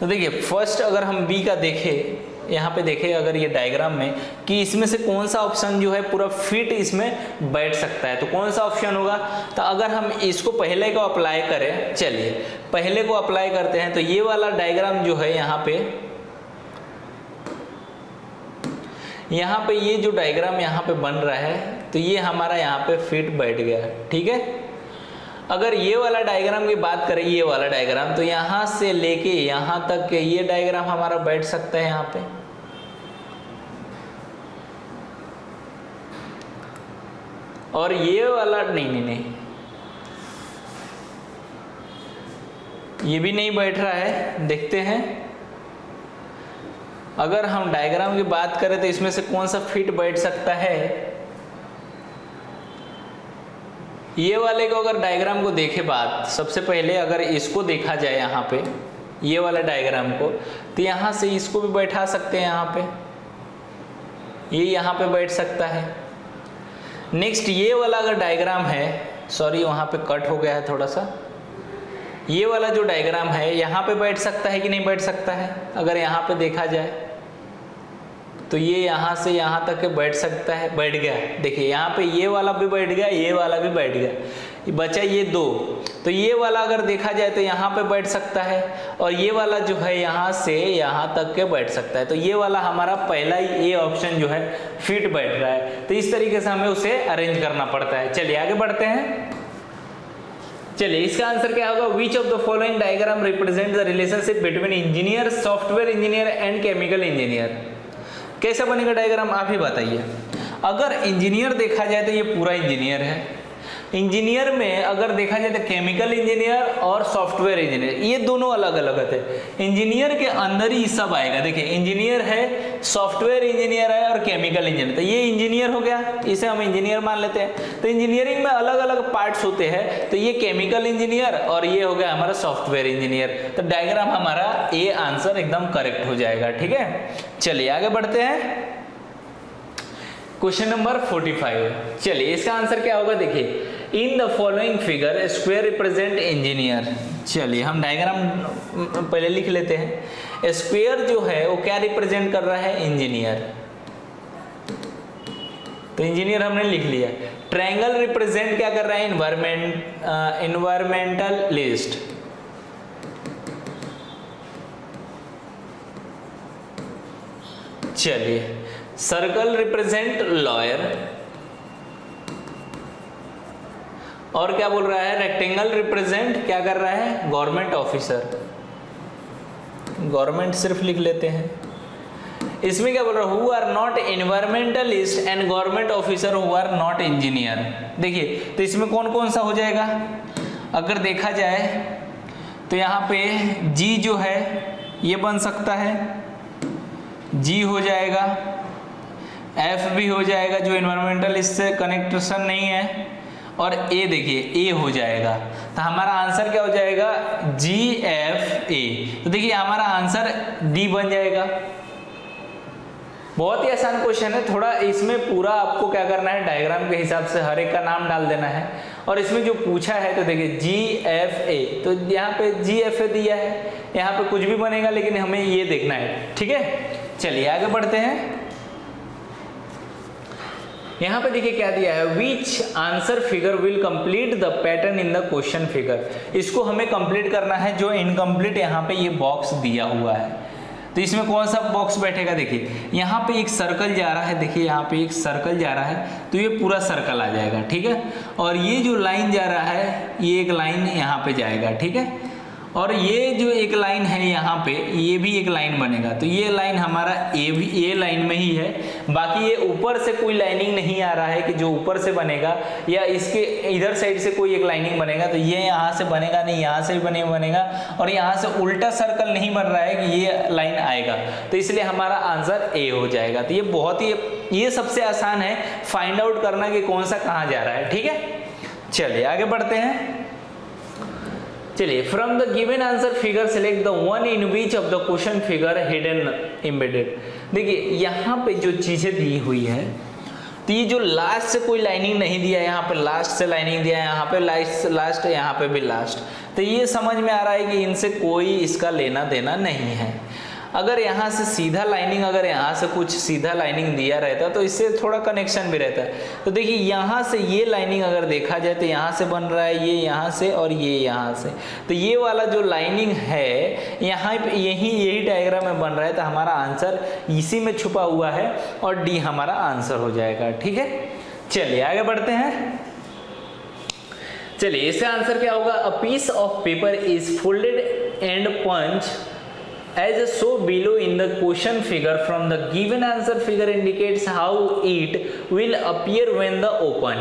S1: तो देखिए फर्स्ट अगर हम बी का देखें, यहाँ पे देखें अगर ये डायग्राम में कि इसमें से कौन सा ऑप्शन जो है पूरा फिट इसमें बैठ सकता है, तो कौन सा ऑप्शन होगा। तो अगर हम इसको पहले को अप्लाई करें, चलिए पहले को अप्लाई करते हैं, तो ये वाला डायग्राम जो है यहाँ पे ये जो डायग्राम यहाँ पे बन रहा है, तो ये हमारा यहाँ पे फिट बैठ गया, ठीक है। अगर ये वाला डायग्राम की बात करें, ये वाला डायग्राम, तो यहाँ से लेके यहाँ तक के ये डायग्राम हमारा बैठ सकता है यहाँ पे, और ये वाला नहीं, ये भी नहीं बैठ रहा है। देखते हैं अगर हम डायग्राम की बात करें तो इसमें से कौन सा फिट बैठ सकता है। ये वाले को अगर डायग्राम को देखे बात, सबसे पहले अगर इसको देखा जाए यहाँ पे ये वाला डायग्राम को, तो यहाँ से इसको भी बैठा सकते हैं, यहाँ पे ये यहाँ पे बैठ सकता है। नेक्स्ट ये वाला अगर डायग्राम है, सॉरी वहाँ पे कट हो गया है थोड़ा सा, ये वाला जो डायग्राम है यहाँ पे बैठ सकता है कि नहीं बैठ सकता है। अगर यहाँ पे देखा जाए तो ये यहाँ से यहाँ तक के बैठ सकता है, बैठ गया। देखिए यहाँ पे ये वाला भी बैठ गया, ये वाला भी बैठ गया, बचा ये दो। तो ये वाला अगर देखा जाए तो यहाँ पे बैठ सकता है, और ये वाला जो है यहाँ से यहाँ तक के बैठ सकता है। तो ये वाला हमारा पहला ही ये ऑप्शन जो है फिट बैठ रहा है। तो इस तरीके से हमें उसे अरेंज करना पड़ता है। चलिए आगे बढ़ते हैं। चलिए इसका आंसर क्या होगा, which of the following diagram represent the relationship between engineer, software engineer and chemical engineer. कैसा बनेगा डायग्राम आप ही बताइए। अगर इंजीनियर देखा जाए तो ये पूरा इंजीनियर है। इंजीनियर में अगर देखा जाए तो केमिकल इंजीनियर और सॉफ्टवेयर इंजीनियर, ये दोनों अलग अलग है। इंजीनियर के अंदर ही सब आएगा। देखिए इंजीनियर है, सॉफ्टवेयर इंजीनियर है और केमिकल इंजीनियर। तो ये इंजीनियर हो गया, इसे हम इंजीनियर मान लेते हैं। तो इंजीनियरिंग में अलग अलग पार्ट्स होते हैं, तो ये केमिकल इंजीनियर और ये हो गया हमारा सॉफ्टवेयर इंजीनियर। तो डायग्राम हमारा ए आंसर एकदम करेक्ट हो जाएगा, ठीक है। चलिए आगे बढ़ते हैं। Question number 45। चलिए इसका आंसर क्या होगा, देखिए in the following figure square represent engineer. चलिए हम डायग्राम पहले लिख लेते हैं। स्क्वायर जो है वो क्या रिप्रेजेंट कर रहा है, इंजीनियर। तो इंजीनियर हमने लिख लिया। ट्रायंगल रिप्रेजेंट क्या कर रहा है, इन्वायरमेंटलिस्ट। चलिए, सर्कल रिप्रेजेंट लॉयर, और क्या बोल रहा है, रेक्टेंगल रिप्रेजेंट क्या कर रहा है, गवर्नमेंट ऑफिसर, गवर्नमेंट सिर्फ लिख लेते हैं। इसमें क्या बोल रहा है, who are not environmentalist and government officer who are not engineer. देखिए तो इसमें कौन कौन सा हो जाएगा, अगर देखा जाए तो यहाँ पे जी जो है ये बन सकता है, जी हो जाएगा, एफ भी हो जाएगा जो एनवायरमेंटलिस्ट से कनेक्शन नहीं है, और ए देखिए ए हो जाएगा। तो हमारा आंसर क्या हो जाएगा, जी एफ ए। तो देखिए हमारा आंसर डी बन जाएगा। बहुत ही आसान क्वेश्चन है, थोड़ा इसमें पूरा आपको क्या करना है, डायग्राम के हिसाब से हर एक का नाम डाल देना है। और इसमें जो पूछा है तो देखिए जी एफ ए, तो यहाँ पे जी एफ ए दिया है, यहाँ पे कुछ भी बनेगा लेकिन हमें ये देखना है, ठीक है। चलिए आगे बढ़ते हैं। यहाँ पे देखिए क्या दिया है, विच answer figure will complete the pattern in the question figure. इसको हमें कंप्लीट करना है, जो इनकम्प्लीट यहाँ पे ये बॉक्स दिया हुआ है। तो इसमें कौन सा बॉक्स बैठेगा, देखिए यहाँ पे एक सर्कल जा रहा है, देखिए यहाँ पे एक सर्कल जा रहा है, तो ये पूरा सर्कल आ जाएगा, ठीक है। और ये जो लाइन जा रहा है, ये एक लाइन यहाँ पे जाएगा, ठीक है। और ये जो एक लाइन है यहाँ पे, ये भी एक लाइन बनेगा। तो ये लाइन हमारा ए लाइन में ही है, बाकी ये ऊपर से कोई लाइनिंग नहीं आ रहा है कि जो ऊपर से बनेगा या इसके इधर साइड से कोई एक लाइनिंग बनेगा। तो ये यहाँ से बनेगा नहीं, यहाँ से भी बनेगा, और यहाँ से उल्टा सर्कल नहीं बन रहा है कि ये लाइन आएगा। तो इसलिए हमारा आंसर ए हो जाएगा। तो ये बहुत ही, ये सबसे आसान है फाइंड आउट करना कि कौन सा कहाँ जा रहा है, ठीक है। चलिए आगे बढ़ते हैं। चलिए, from the given answer figure select the one in which of the question figure hidden embedded. देखिए यहाँ पे जो चीजें दी हुई है, तो ये जो लास्ट से कोई लाइनिंग नहीं दिया है, यहाँ पे लास्ट से लाइनिंग दिया है, यहाँ पे लास्ट, यहाँ पे भी लास्ट। तो ये समझ में आ रहा है कि इनसे कोई इसका लेना देना नहीं है। अगर यहाँ से सीधा लाइनिंग, अगर यहाँ से कुछ सीधा लाइनिंग दिया रहता तो इससे थोड़ा कनेक्शन भी रहता। तो देखिए यहाँ से ये लाइनिंग अगर देखा जाए तो यहाँ से बन रहा है, ये यहाँ से और ये यहाँ से। तो ये वाला जो लाइनिंग है यहाँ पे यही डायग्राम में बन रहा है। तो हमारा आंसर इसी में छुपा हुआ है और डी हमारा आंसर हो जाएगा, ठीक है। चलिए आगे बढ़ते हैं। चलिए इसका आंसर क्या होगा, a piece of paper is folded and punch as so below in the question figure from the given answer figure indicates how it will appear when the open।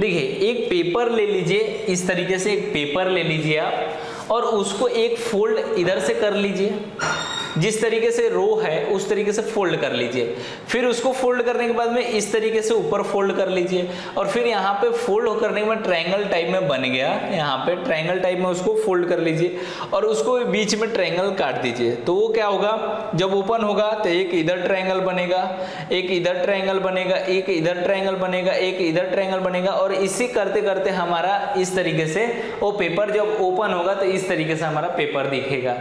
S1: देखिए एक पेपर ले लीजिए, इस तरीके से एक पेपर ले लीजिए आप, और उसको एक फोल्ड इधर से कर लीजिए, जिस तरीके से रो है उस तरीके से फोल्ड कर लीजिए। फिर उसको फोल्ड करने के बाद में इस तरीके से ऊपर फोल्ड कर लीजिए, और फिर यहाँ पे फोल्ड करने के बाद ट्रायंगल टाइप में बन गया, यहाँ पे ट्रायंगल टाइप में उसको फोल्ड कर लीजिए और उसको बीच में ट्रायंगल काट दीजिए। तो वो क्या होगा, जब ओपन होगा तो एक इधर ट्रायंगल बनेगा, एक इधर ट्रायंगल बनेगा, एक इधर ट्रायंगल बनेगा, एक इधर ट्रायंगल बनेगा, और इसी करते करते हमारा इस तरीके से वो पेपर जब ओपन होगा तो इस तरीके से हमारा पेपर दिखेगा।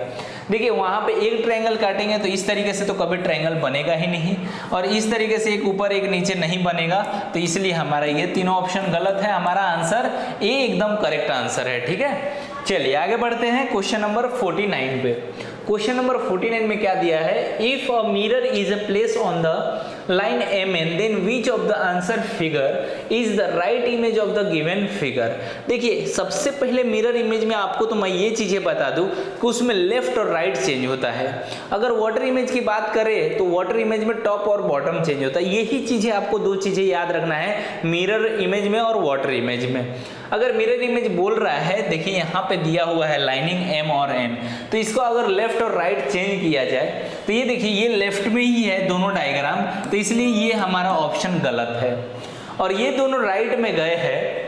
S1: देखिए वहां पे एक ट्रायंगल काटेंगे तो इस तरीके से तो कभी ट्रायंगल बनेगा ही नहीं, और इस तरीके से एक ऊपर एक नीचे नहीं बनेगा। तो इसलिए हमारा ये तीनों ऑप्शन गलत है, हमारा आंसर ए एकदम करेक्ट आंसर है, ठीक है। चलिए आगे बढ़ते हैं क्वेश्चन नंबर 49 पे। क्वेश्चन नंबर 49 में क्या दिया है, if a mirror is place on the line MN then which of the answer figure is the right image of the given figure। देखिए सबसे पहले मिरर इमेज में आपको तो मैं ये चीजें बता दूं कि उसमें लेफ्ट और राइट चेंज होता है। अगर वाटर इमेज की बात करें तो वाटर इमेज में टॉप और बॉटम चेंज होता है। यही चीजें आपको दो चीजें याद रखना है मिरर इमेज में और वाटर इमेज में। अगर मिरर इमेज बोल रहा है, देखिए यहाँ पे दिया हुआ है लाइनिंग M और N, तो इसको अगर लेफ्ट और राइट चेंज किया जाए तो ये देखिए ये लेफ्ट में ही है दोनों डायग्राम, तो इसलिए ये हमारा ऑप्शन गलत है। और ये दोनों राइट में गए हैं,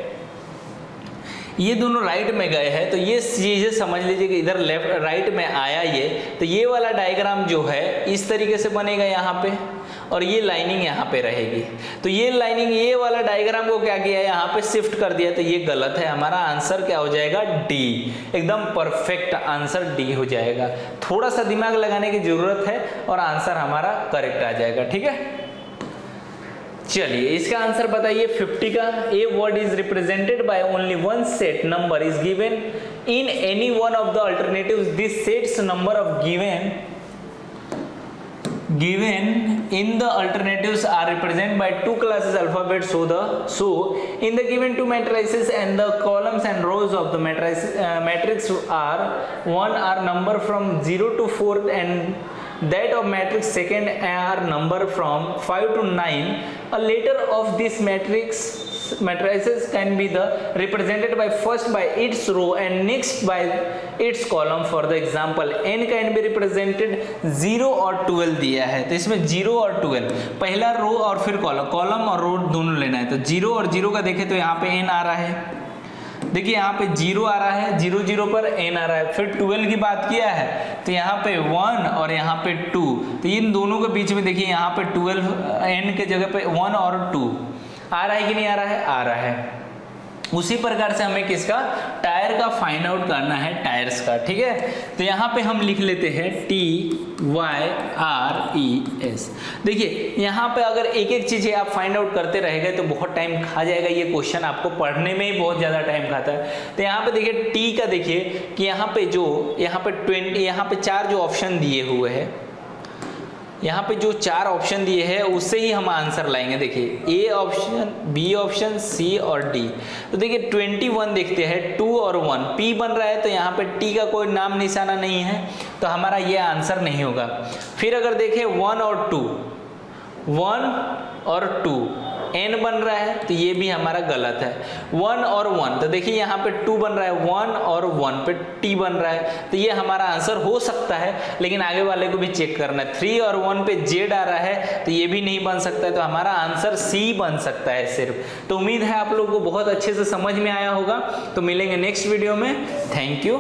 S1: ये दोनों राइट में गए हैं, तो ये चीजें समझ लीजिए कि इधर लेफ्ट राइट में आया ये, तो ये वाला डायग्राम जो है इस तरीके से बनेगा यहाँ पे, और ये लाइनिंग यहाँ पे रहेगी। तो ये लाइनिंग ये वाला डायग्राम को क्या किया है, यहाँ पे शिफ्ट कर दिया, तो ये गलत है। हमारा आंसर क्या हो जाएगा, डी, एकदम परफेक्ट आंसर डी हो जाएगा। थोड़ा सा दिमाग लगाने की जरूरत है और आंसर हमारा करेक्ट आ जाएगा, ठीक है। चलिए इसका आंसर बताइए 50 का। A word is represented by only one set number is given in any one of the alternatives, this sets number of given in the alternatives are represented by two classes alphabet. So in the given two matrices and the columns and rows of the matrix are one are number from 0 to 4 and that of matrix second are number from 5 to 9. A letter of this matrices can be the represented by first by its row and next by its column. For the example, n can be represented 0 और 12 दिया है, तो इसमें 0 और 12 पहला रो और फिर column और रो दोनों लेना है। तो 0 और 0 का देखें तो यहाँ पे n आ रहा है, देखिए यहाँ पे 0 आ रहा है, 0 0 पर n आ रहा है। फिर 12 की बात किया है तो यहाँ पे 1 और यहाँ पे 2, तो इन दोनों के बीच में देखिए यहाँ पे 12 n के जगह पे 1 और 2 आ रहा है कि नहीं आ रहा है, आ रहा है। उसी प्रकार से हमें किसका, टायर का फाइंड आउट करना है, टायर्स का, ठीक है। तो यहाँ पे हम लिख लेते हैं TYRES। देखिए यहाँ पे अगर एक एक चीजें आप फाइंड आउट करते रहेंगे तो बहुत टाइम खा जाएगा, ये क्वेश्चन आपको पढ़ने में ही बहुत ज्यादा टाइम खाता है। तो यहाँ पे देखिए टी का देखिए कि यहाँ पे 20 यहाँ पे 4 जो ऑप्शन दिए हुए हैं, यहाँ पे जो 4 ऑप्शन दिए हैं उससे ही हम आंसर लाएंगे। देखिए ए ऑप्शन, बी ऑप्शन, सी और डी। तो देखिए 21 देखते हैं, 2 और 1 पी बन रहा है, तो यहाँ पे टी का कोई नाम निशाना नहीं है, तो हमारा ये आंसर नहीं होगा। फिर अगर देखें 1 और 2, 1 और 2 n बन रहा है, तो ये भी हमारा गलत है। 1 और 1, तो देखिए यहाँ पे 2 बन रहा है, 1 और 1 पे t बन रहा है, तो ये हमारा आंसर हो सकता है, लेकिन आगे वाले को भी चेक करना है। 3 और 1 पे z आ रहा है, तो ये भी नहीं बन सकता है, तो हमारा आंसर c बन सकता है सिर्फ। तो उम्मीद है आप लोगों को बहुत अच्छे से समझ में आया होगा। तो मिलेंगे नेक्स्ट वीडियो में। Thank you.